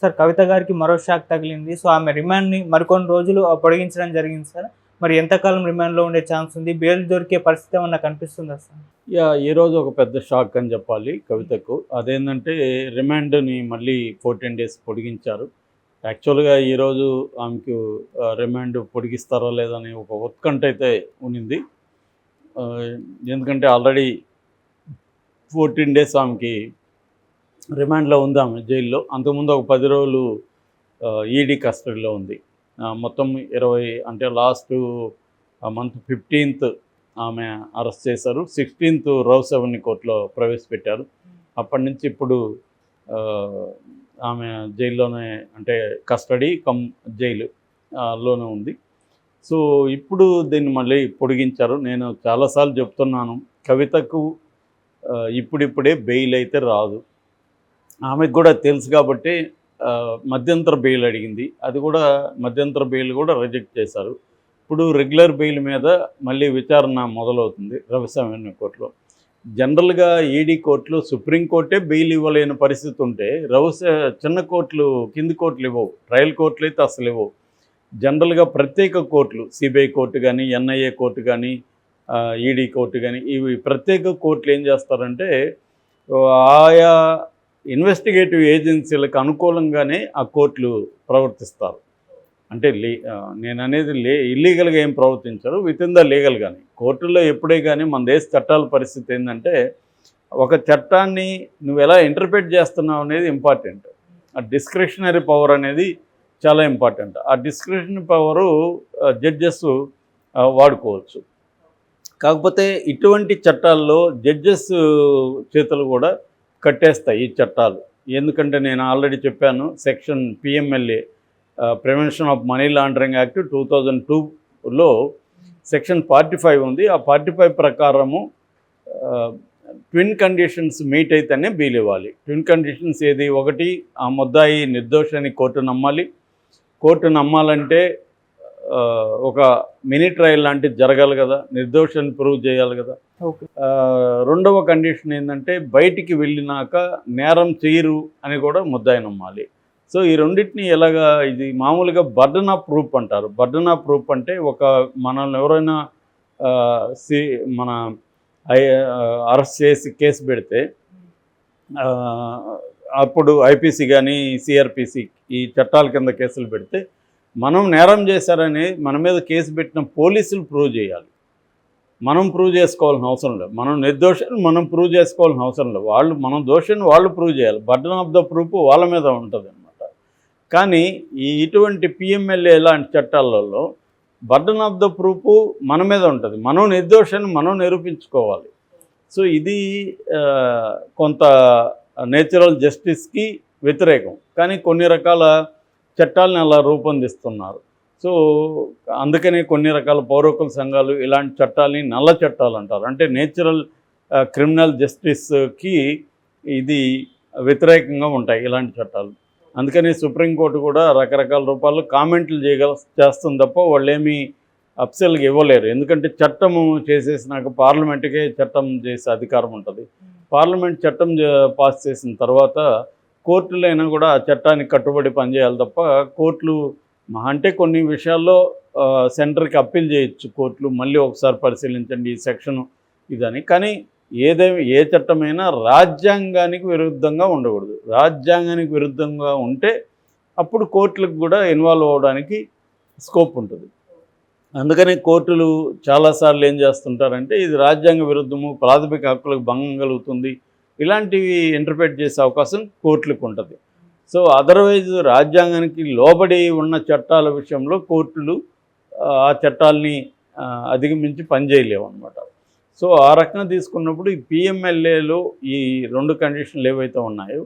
Sir కవిత గారికి మరో shock తగిలింది. సో, ఆమె రిమాండ్‌ని మరికొన్ని రోజులు పొడిగించడం జరిగింది సార్. మరి ఎంతకాలం రిమాండ్‌లో ఉండే ఛాన్స్ ఉంది? బెయిల్ దొరికే పరిస్థితి ఏమన్నా కనిపిస్తుందా సార్? ఈరోజు ఒక పెద్ద షాక్ అని చెప్పాలి కవితకు. అదేంటంటే రిమాండ్‌ని మళ్ళీ 14 డేస్ పొడిగించారు. యాక్చువల్‌గా ఈరోజు ఆమెకు రిమాండ్ పొడిగిస్తారా లేదా అని ఒక ఉత్కంఠ అయితే ఉన్నింది. ఆహ్, ఎందుకంటే ఆల్రెడీ 14 డేస్ ఆమెకి రిమాండ్‌లో ఉంది ఆమె జైల్లో. అంతకుముందు ఒక 10 రోజులు ఈడీ కస్టడీలో ఉంది. మొత్తం 20 అంటే లాస్టు మంత్ 15థ్ ఆమె అరెస్ట్ చేశారు. 16థ్ రౌస్ అవెన్యూ కోర్టులో ప్రవేశపెట్టారు. అప్పటి నుంచి ఇప్పుడు ఆమె జైల్లోనే, అంటే కస్టడీ కమ్ జైలు లోనే ఉంది. సో ఇప్పుడు దీన్ని మళ్ళీ పొడిగించారు. నేను చాలాసార్లు చెప్తున్నాను, కవితకు ఇప్పుడిప్పుడే బెయిల్ అయితే రాదు. ఆమెకు కూడా తెలుసు కాబట్టి మధ్యంతర బెయిల్ అడిగింది. అది కూడా మధ్యంతర బెయిల్ కూడా రిజెక్ట్ చేశారు. ఇప్పుడు రెగ్యులర్ బెయిల్ మీద మళ్ళీ విచారణ మొదలవుతుంది రౌస్ అవెన్యూ కోర్టులో. జనరల్గా ఈడీ కోర్టులు, సుప్రీంకోర్టే బెయిల్ ఇవ్వలేని పరిస్థితి ఉంటే చిన్న కోర్టులు, కింది కోర్టులు ఇవ్వవు. ట్రయల్ కోర్టులు అయితే అసలు ఇవ్వవు. జనరల్గా ప్రత్యేక కోర్టులు, సిబిఐ కోర్టు కానీ, ఎన్ఐఏ కోర్టు కానీ, ఈడీ కోర్టు కానీ, ఇవి ప్రత్యేక కోర్టులు ఏం చేస్తారంటే ఆయా ఇన్వెస్టిగేటివ్ ఏజెన్సీలకు అనుకూలంగానే ఆ కోర్టులు ప్రవర్తిస్తారు. అంటే నేను అనేది ఇల్లీగల్గా ఏం ప్రవర్తించరు, విత్ ఇన్ ద లీగల్. కానీ కోర్టుల్లో ఎప్పుడే కానీ మన దేశ చట్టాల పరిస్థితి ఏంటంటే, ఒక చట్టాన్ని నువ్వు ఎలా ఇంటర్ప్రిట్ చేస్తున్నావు అనేది ఇంపార్టెంట్. ఆ డిస్క్రిషనరీ పవర్ అనేది చాలా ఇంపార్టెంట్. ఆ డిస్క్రిషనరీ పవరు జడ్జెస్ వాడుకోవచ్చు. కాకపోతే ఇటువంటి చట్టాల్లో జడ్జెస్ చేతులు కూడా కట్టేస్తాయి ఈ చట్టాలు. ఎందుకంటే నేను ఆల్రెడీ చెప్పాను, section PMLA, prevention of money laundering act 2002లో సెక్షన్ 45 ఉంది. ఆ 45 ప్రకారము ట్విన్ కండిషన్స్ మీట్ అయితేనే బెయిల్ ఇవ్వాలి. ట్విన్ కండిషన్స్ ఏది? ఒకటి, ఆ ముద్దాయి నిర్దోషాన్ని కోర్టు నమ్మాలి. కోర్టు నమ్మాలంటే ఒక మినీ ట్రయల్ లాంటిది జరగాలి కదా, నిర్దోషాన్ని ప్రూవ్ చేయాలి కదా. రెండవ కండిషన్ ఏంటంటే, బయటికి వెళ్ళినాక నేరం చేయరు అని కూడా ముద్దాయి నమ్మాలి. సో ఈ రెండింటిని ఎలాగా, ఇది మామూలుగా బర్డన్ ఆఫ్ ప్రూఫ్ అంటారు. బర్డన్ ఆఫ్ ప్రూఫ్ అంటే, మనల్ని ఎవరైనా మన అరెస్ట్ చేసి కేసు పెడితే, అప్పుడు ఐపీసీ కానీ సిఆర్పిసి ఈ చట్టాల కింద కేసులు పెడితే, మనం నేరం చేశారని మన మీద కేసు పెట్టిన పోలీసులు ప్రూవ్ చేయాలి. మనం ప్రూవ్ చేసుకోవాల్సిన అవసరం లేదు. మనం నిర్దోషాన్ని మనం ప్రూవ్ చేసుకోవాల్సిన అవసరం లేదు. మనం దోషాన్ని వాళ్ళు ప్రూవ్ చేయాలి. బర్డన్ ఆఫ్ ద ప్రూఫ్ వాళ్ళ మీద ఉంటుంది అన్నమాట. కానీ ఇటువంటి పిఎంఎల్ఏ లాంటి చట్టాలలో బర్డన్ ఆఫ్ ద ప్రూఫ్ మన మీద ఉంటుంది. మనం నిర్దోషాన్ని మనం నిరూపించుకోవాలి. సో ఇది కొంత నేచురల్ జస్టిస్కి వ్యతిరేకం. కానీ కొన్ని రకాల చట్టాలను అలా రూపొందిస్తున్నారు. సో అందుకనే కొన్ని రకాల పౌర హక్కుల సంఘాలు ఇలాంటి చట్టాలని నల్ల చట్టాలు అంటారు. అంటే నేచురల్ క్రిమినల్ జస్టిస్కి ఇది వ్యతిరేకంగా ఉంటాయి ఇలాంటి చట్టాలు. అందుకని సుప్రీంకోర్టు కూడా రకరకాల రూపాల్లో కామెంట్లు చేస్తుంది తప్ప వాళ్ళేమీ అఫ్సల్గా ఇవ్వలేరు. ఎందుకంటే చట్టము చేసేసినాక పార్లమెంటుకే చట్టం చేసే అధికారం ఉంటుంది. పార్లమెంట్ చట్టం పాస్ చేసిన తర్వాత కోర్టులైనా కూడా ఆ చట్టానికి కట్టుబడి పనిచేయాలి తప్ప, కోర్టులు అంటే కొన్ని విషయాల్లో సెంటర్కి అప్పీల్ చేయొచ్చు కోర్టులు, మళ్ళీ ఒకసారి పరిశీలించండి ఈ సెక్షన్ ఇదని. కానీ ఏ చట్టమైనా రాజ్యాంగానికి విరుద్ధంగా ఉండకూడదు. రాజ్యాంగానికి విరుద్ధంగా ఉంటే అప్పుడు కోర్టులకు కూడా ఇన్వాల్వ్ అవ్వడానికి స్కోప్ ఉంటుంది. అందుకని కోర్టులు చాలాసార్లు ఏం చేస్తుంటారంటే, ఇది రాజ్యాంగ విరుద్ధము, ప్రాథమిక హక్కులకు భంగం కలుగుతుంది, ఇలాంటివి ఇంటర్ప్రిట్ చేసే అవకాశం కోర్టులకు ఉంటుంది. సో అదర్వైజ్ రాజ్యాంగానికి లోబడి ఉన్న చట్టాల విషయంలో కోర్టులు ఆ చట్టాలని అధిగమించి పనిచేయలేవు అన్నమాట. సో ఆ రకంగా తీసుకున్నప్పుడు ఈ పిఎంఎల్ఏలో ఈ 2 కండిషన్లు ఏవైతే ఉన్నాయో,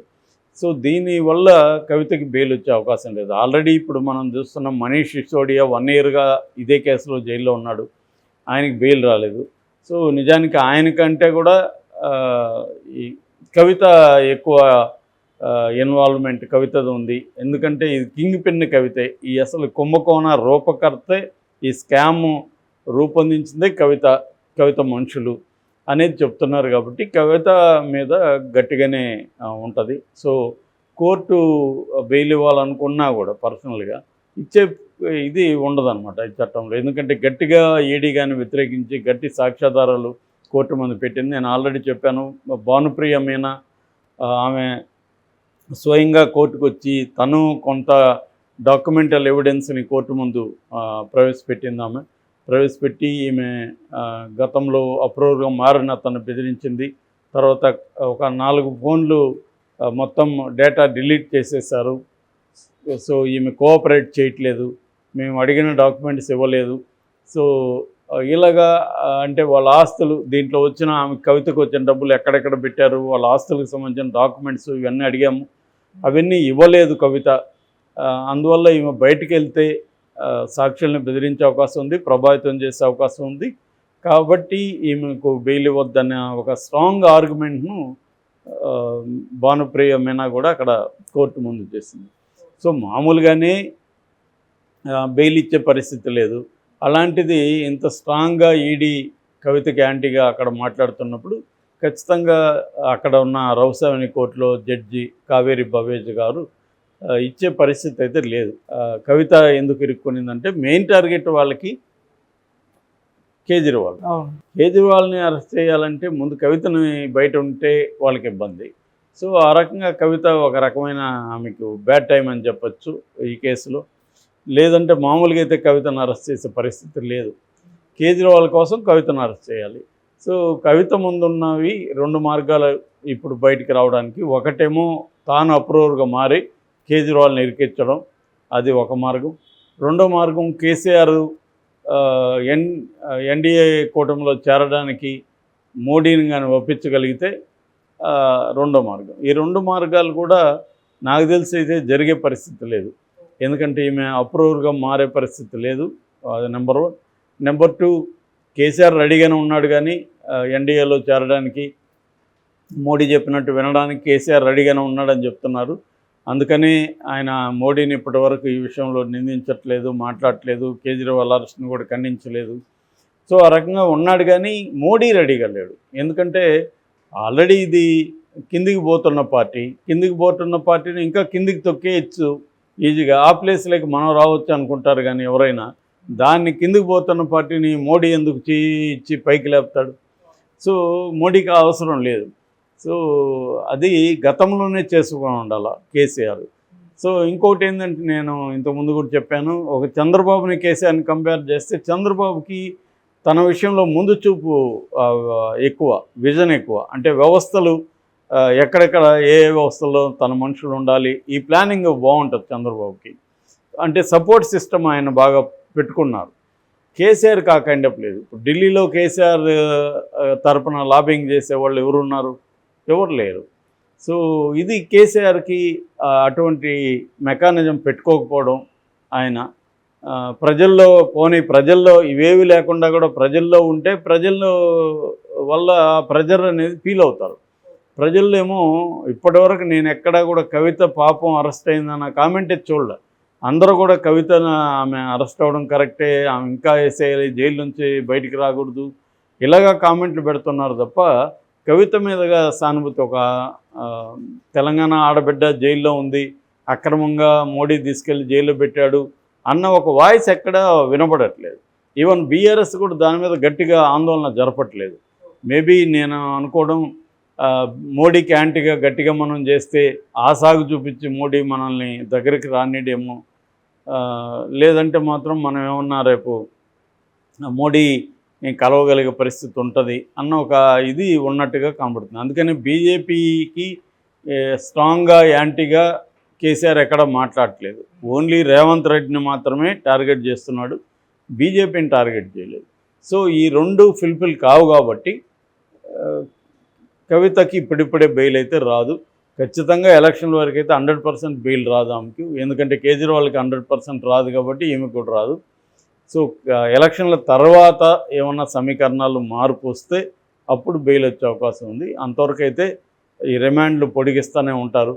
సో దీనివల్ల కవితకి బెయిల్ వచ్చే అవకాశం లేదు. ఆల్రెడీ ఇప్పుడు మనం చూస్తున్నాం, మనీష్ సిసోడియా 1 ఇయర్గా ఇదే కేసులో జైల్లో ఉన్నాడు. ఆయనకి బెయిల్ రాలేదు. సో నిజానికి ఆయనకంటే కూడా ఈ కవిత ఎక్కువ ఇన్వాల్వ్మెంట్ కవితది ఉంది. ఎందుకంటే ఇది కింగ్ పిన్ కవితే. ఈ అసలు కుంభకోణ రూపకర్తే, ఈ స్కామ్ రూపొందించిందే కవిత మనుషులు అనేది చెప్తున్నారు. కాబట్టి కవిత మీద గట్టిగానే ఉంటుంది. సో కోర్టు బెయిల్ ఇవ్వాలనుకున్నా కూడా పర్సనల్గా ఇచ్చే ఇది ఉండదన్నమాట ఈ చట్టంలో. ఎందుకంటే గట్టిగా ఈడీ కానీ వ్యతిరేకించి గట్టి సాక్ష్యాధారాలు కోర్టు ముందు పెట్టింది. నేను ఆల్రెడీ చెప్పాను, భానుప్రియ మీనా ఆమె స్వయంగా కోర్టుకు వచ్చి తను కొంత డాక్యుమెంటల్ ఎవిడెన్స్ని కోర్టు ముందు ప్రవేశపెట్టింది. ఆమె ప్రవేశపెట్టి ఈమె గతంలో అప్రూవర్గా మారిన తను బెదిరించింది. తర్వాత ఒక 4 ఫోన్లు మొత్తం డేటా డిలీట్ చేసేసారు. సో ఈమె కోఆపరేట్ చేయట్లేదు, మేము అడిగిన డాక్యుమెంట్స్ ఇవ్వలేదు. సో ఇలాగా అంటే వాళ్ళ ఆస్తులు దీంట్లో వచ్చిన ఆమె కవితకు వచ్చిన డబ్బులు ఎక్కడెక్కడ పెట్టారు, వాళ్ళ ఆస్తులకు సంబంధించిన డాక్యుమెంట్స్ ఇవన్నీ అడిగాము, అవన్నీ ఇవ్వలేదు కవిత. అందువల్ల ఈమె బయటికి వెళ్తే సాక్షుల్ని బెదిరించే అవకాశం ఉంది, ప్రభావితం చేసే అవకాశం ఉంది. కాబట్టి ఈమెకు బెయిల్ ఇవ్వద్దన్న ఒక స్ట్రాంగ్ ఆర్గ్యుమెంట్ను భానుప్రియ మీనా కూడా అక్కడ కోర్టు ముందు చేసింది. సో మామూలుగానే బెయిల్ ఇచ్చే పరిస్థితి లేదు. అలాంటిది ఇంత స్ట్రాంగ్గా ఈడీ కవితకి యాంటీగా అక్కడ మాట్లాడుతున్నప్పుడు ఖచ్చితంగా అక్కడ ఉన్న రౌసావిని కోర్టులో జడ్జి కావేరి బవేజ్ గారు ఇచ్చే పరిస్థితి అయితే లేదు. కవిత ఎందుకు ఇరుక్కునిందంటే మెయిన్ టార్గెట్ వాళ్ళకి కేజ్రీవాల్ని అరెస్ట్ చేయాలంటే ముందు కవితని బయట ఉంటే వాళ్ళకి ఇబ్బంది. సో ఆ రకంగా కవిత ఒక రకమైన ఆమెకు బ్యాడ్ టైం అని చెప్పచ్చు ఈ కేసులో. లేదంటే మామూలుగా అయితే కవితను అరెస్ట్ చేసే పరిస్థితి లేదు. కేజ్రీవాల్ కోసం కవితను అరెస్ట్ చేయాలి. సో కవిత ముందున్నవి 2 మార్గాలు ఇప్పుడు బయటికి రావడానికి. ఒకటేమో తాను అప్రూవర్గా మారి కేజ్రీవాల్ని ఇరికించడం, అది ఒక మార్గం. రెండో మార్గం కేసీఆర్ ఎన్డీఏ కూటమిలో చేరడానికి మోడీని కానీ ఒప్పించగలిగితే రెండో మార్గం. ఈ 2 మార్గాలు కూడా నాకు తెలిసి అయితే జరిగే పరిస్థితి లేదు. ఎందుకంటే ఈమె అప్రూవర్గా మారే పరిస్థితి లేదు, అది నెంబర్ 1. నెంబర్ 2, కేసీఆర్ రెడీగానే ఉన్నాడు, కానీ ఎన్డీఏలో చేరడానికి మోడీ చెప్పినట్టు వినడానికి కేసీఆర్ రెడీగానే ఉన్నాడని చెప్తున్నారు. అందుకని ఆయన మోడీని ఇప్పటివరకు ఈ విషయంలో నిందించట్లేదు, మాట్లాడట్లేదు, కేజ్రీవాల్ అరెస్ట్ని కూడా ఖండించలేదు. సో ఆ రకంగా ఉన్నాడు, కానీ మోడీ రెడీగా లేడు. ఎందుకంటే ఆల్రెడీ ఇది కిందికి పోతున్న పార్టీని ఇంకా కిందికి తొక్కేయచ్చు ఈజీగా. ఆ ప్లేస్లోకి మనం రావచ్చు అనుకుంటారు, కానీ ఎవరైనా దాన్ని కిందికి పోతున్న పార్టీని మోడీ ఎందుకు ఇచ్చి పైకి లేపుతాడు? సో మోడీకి అవసరం లేదు. సో అది గతంలోనే చేసుకొని ఉండాలి కేసీఆర్. సో ఇంకోటి ఏంటంటే, నేను ఇంతకుముందు కూడా చెప్పాను, ఒక చంద్రబాబుని కేసీఆర్ని కంపేర్ చేస్తే చంద్రబాబుకి తన విషయంలో ముందు చూపు ఎక్కువ, విజన్ ఎక్కువ. అంటే వ్యవస్థలు ఎక్కడెక్కడ ఏ వ్యవస్థల్లో తన మనుషులు ఉండాలి, ఈ ప్లానింగ్ బాగుంటుంది చంద్రబాబుకి. అంటే సపోర్ట్ సిస్టమ్ ఆయన బాగా పెట్టుకున్నారు. కేసీఆర్ కాకుండా లేదు. ఇప్పుడు ఢిల్లీలో కేసీఆర్ తరపున లాబింగ్ చేసేవాళ్ళు ఎవరున్నారు? ఎవరు లేరు. సో ఇది కేసీఆర్కి అటువంటి మెకానిజం పెట్టుకోకపోవడం, ఆయన ప్రజల్లో ఇవేవి లేకుండా కూడా ప్రజల్లో ఉంటే ప్రజల్లో వల్ల ప్రెజర్ అనేది ఫీల్ అవుతారు. ప్రజల్లో ఏమో ఇప్పటివరకు నేను ఎక్కడా కూడా కవిత పాపం అరెస్ట్ అయిందన్న కామెంటే చూడలే. అందరూ కూడా కవితను ఆమె అరెస్ట్ అవ్వడం కరెక్టే, ఆమె ఇంకా వేసేయాలి, జైలు నుంచి బయటికి రాకూడదు, ఇలాగా కామెంట్లు పెడుతున్నారు తప్ప కవిత మీదుగా సానుభూతి. ఒక తెలంగాణ ఆడబిడ్డ జైల్లో ఉంది, అక్రమంగా మోడీ తీసుకెళ్లి జైల్లో పెట్టాడు అన్న ఒక వాయిస్ ఎక్కడా వినపడట్లేదు. ఈవెన్ బీఆర్ఎస్ కూడా దాని మీద గట్టిగా ఆందోళన జరపట్లేదు. మేబీ నేను అనుకోవడం, మోడీకి యాంటీగా గట్టిగా మనం చేస్తే ఆ సాగు చూపించి మోడీ మనల్ని దగ్గరికి రానిడేమో, లేదంటే మాత్రం మనం ఏమన్నా రేపు మోడీ కలవగలిగే పరిస్థితి ఉంటుంది అన్న ఒక ఇది ఉన్నట్టుగా కనబడుతుంది. అందుకని బీజేపీకి స్ట్రాంగ్గా యాంటీగా కేసీఆర్ ఎక్కడ మాట్లాడట్లేదు. ఓన్లీ రేవంత్ రెడ్డిని మాత్రమే టార్గెట్ చేస్తున్నాడు, బీజేపీని టార్గెట్ చేయలేదు. సో ఈ 2 ఫుల్ఫిల్ కావు కాబట్టి కవితకి ఇప్పుడిప్పుడే బెయిల్ అయితే రాదు. ఖచ్చితంగా ఎలక్షన్ల వరకు అయితే 100% బెయిల్ రాదు ఆమెకి. ఎందుకంటే కేజ్రీవాల్కి 100% రాదు కాబట్టి ఈమె కూడా రాదు. సో ఎలక్షన్ల తర్వాత ఏమన్నా సమీకరణాలు మార్పు వస్తే అప్పుడు బెయిల్ వచ్చే అవకాశం ఉంది. అంతవరకు అయితే ఈ రిమాండ్లు పొడిగిస్తూనే ఉంటారు.